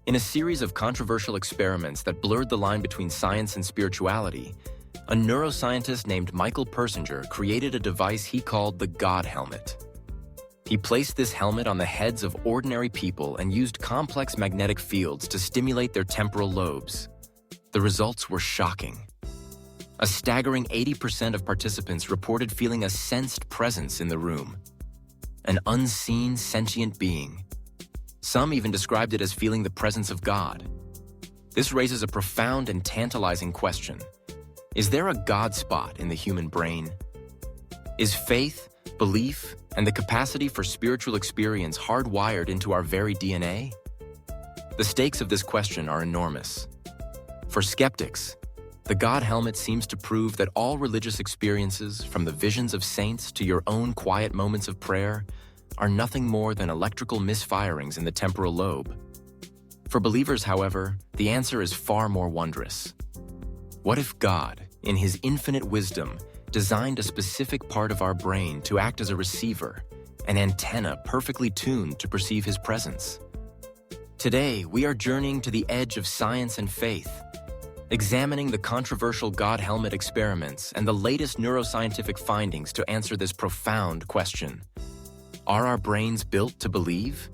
In a series of controversial experiments that blurred the line between science and spirituality, a neuroscientist named Michael Persinger created a device he called the God helmet. He placed this helmet on the heads of ordinary people and used complex magnetic fields to stimulate their temporal lobes. The results were shocking. A staggering 80% of participants reported feeling a sensed presence in the room, an unseen sentient being. Some even described it as feeling the presence of God. This raises a profound and tantalizing question. Is there a God spot in the human brain? Is faith, belief, and the capacity for spiritual experience hardwired into our very DNA? The stakes of this question are enormous. For skeptics, the God helmet seems to prove that all religious experiences, from the visions of saints to your own quiet moments of prayer, are nothing more than electrical misfirings in the temporal lobe. For believers, however, the answer is far more wondrous. What if God, in His infinite wisdom, designed a specific part of our brain to act as a receiver, an antenna perfectly tuned to perceive His presence? Today, we are journeying to the edge of science and faith, examining the controversial God helmet experiments and the latest neuroscientific findings to answer this profound question. Are our brains built to believe?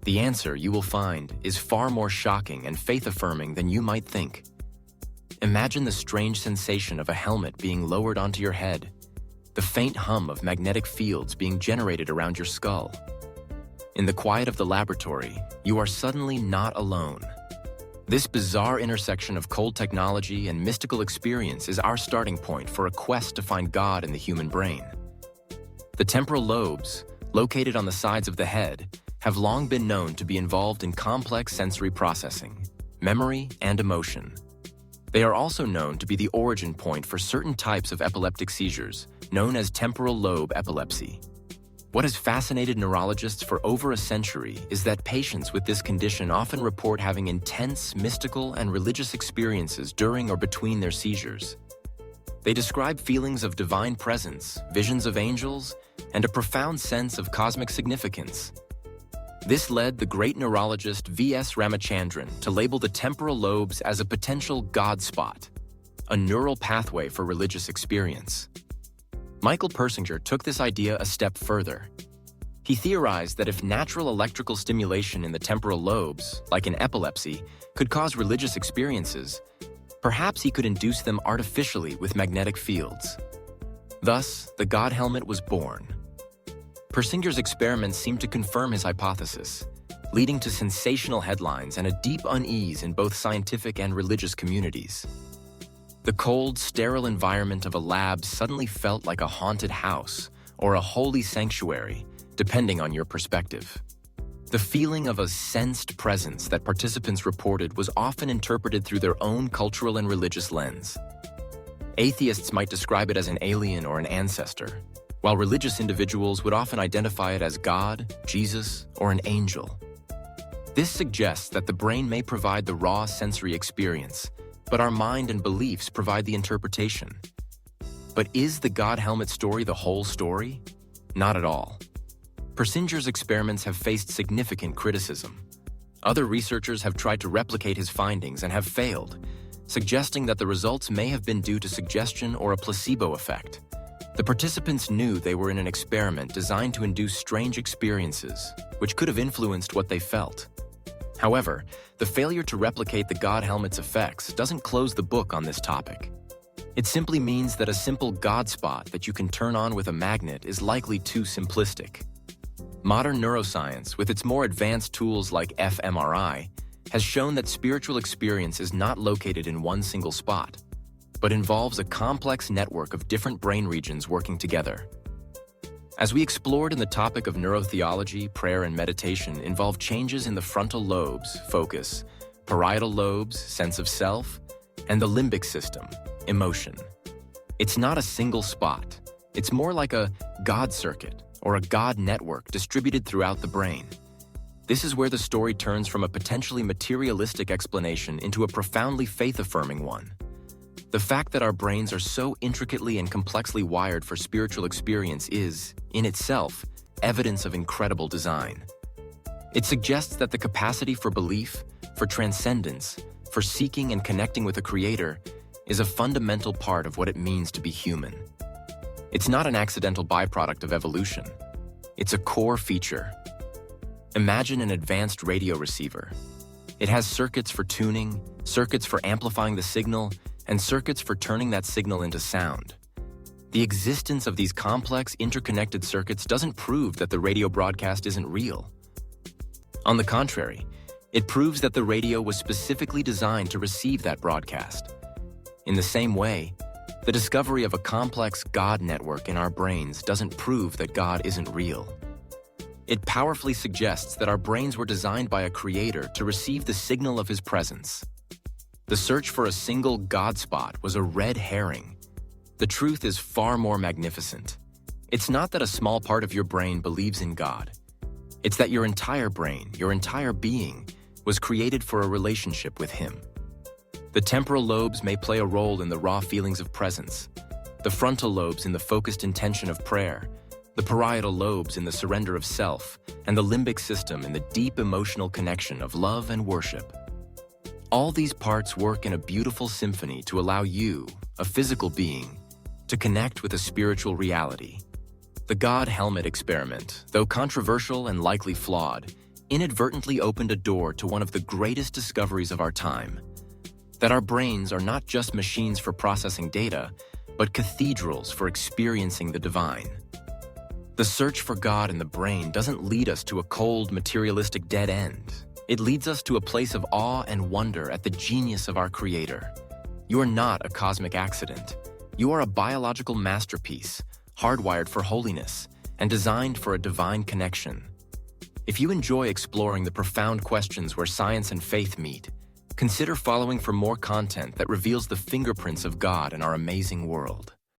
The answer, you will find, is far more shocking and faith-affirming than you might think. Imagine the strange sensation of a helmet being lowered onto your head, the faint hum of magnetic fields being generated around your skull. In the quiet of the laboratory, you are suddenly not alone. This bizarre intersection of cold technology and mystical experience is our starting point for a quest to find God in the human brain. The temporal lobes, located on the sides of the head, have long been known to be involved in complex sensory processing, memory, and emotion. They are also known to be the origin point for certain types of epileptic seizures, known as temporal lobe epilepsy. What has fascinated neurologists for over a century is that patients with this condition often report having intense, mystical, and religious experiences during or between their seizures. They describe feelings of divine presence, visions of angels, and a profound sense of cosmic significance. This led the great neurologist V.S. Ramachandran to label the temporal lobes as a potential God spot, a neural pathway for religious experience. Michael Persinger took this idea a step further. He theorized that if natural electrical stimulation in the temporal lobes, like in epilepsy, could cause religious experiences, perhaps he could induce them artificially with magnetic fields. Thus, the God helmet was born. Persinger's experiments seemed to confirm his hypothesis, leading to sensational headlines and a deep unease in both scientific and religious communities. The cold, sterile environment of a lab suddenly felt like a haunted house or a holy sanctuary, depending on your perspective. The feeling of a sensed presence that participants reported was often interpreted through their own cultural and religious lens. Atheists might describe it as an alien or an ancestor, while religious individuals would often identify it as God, Jesus, or an angel. This suggests that the brain may provide the raw sensory experience, but our mind and beliefs provide the interpretation. But is the God helmet story the whole story? Not at all. Persinger's experiments have faced significant criticism. Other researchers have tried to replicate his findings and have failed, suggesting that the results may have been due to suggestion or a placebo effect. The participants knew they were in an experiment designed to induce strange experiences, which could have influenced what they felt. However, the failure to replicate the God helmet's effects doesn't close the book on this topic. It simply means that a simple God spot that you can turn on with a magnet is likely too simplistic. Modern neuroscience, with its more advanced tools like fMRI, has shown that spiritual experience is not located in one single spot, but involves a complex network of different brain regions working together. As we explored in the topic of neurotheology, prayer and meditation involve changes in the frontal lobes, focus, parietal lobes, sense of self, and the limbic system, emotion. It's not a single spot. It's more like a God circuit or a God network distributed throughout the brain. This is where the story turns from a potentially materialistic explanation into a profoundly faith-affirming one. The fact that our brains are so intricately and complexly wired for spiritual experience is, in itself, evidence of incredible design. It suggests that the capacity for belief, for transcendence, for seeking and connecting with a creator, is a fundamental part of what it means to be human. It's not an accidental byproduct of evolution. It's a core feature. Imagine an advanced radio receiver. It has circuits for tuning, circuits for amplifying the signal, and circuits for turning that signal into sound. The existence of these complex, interconnected circuits doesn't prove that the radio broadcast isn't real. On the contrary, it proves that the radio was specifically designed to receive that broadcast. In the same way, the discovery of a complex God network in our brains doesn't prove that God isn't real. It powerfully suggests that our brains were designed by a creator to receive the signal of his presence. The search for a single God spot was a red herring. The truth is far more magnificent. It's not that a small part of your brain believes in God. It's that your entire brain, your entire being, was created for a relationship with him. The temporal lobes may play a role in the raw feelings of presence, the frontal lobes in the focused intention of prayer, the parietal lobes in the surrender of self, and the limbic system in the deep emotional connection of love and worship. All these parts work in a beautiful symphony to allow you, a physical being, to connect with a spiritual reality. The God helmet experiment, though controversial and likely flawed, inadvertently opened a door to one of the greatest discoveries of our time: that our brains are not just machines for processing data, but cathedrals for experiencing the divine. The search for God in the brain doesn't lead us to a cold, materialistic dead end. It leads us to a place of awe and wonder at the genius of our Creator. You are not a cosmic accident. You are a biological masterpiece, hardwired for holiness, and designed for a divine connection. If you enjoy exploring the profound questions where science and faith meet, consider following for more content that reveals the fingerprints of God in our amazing world.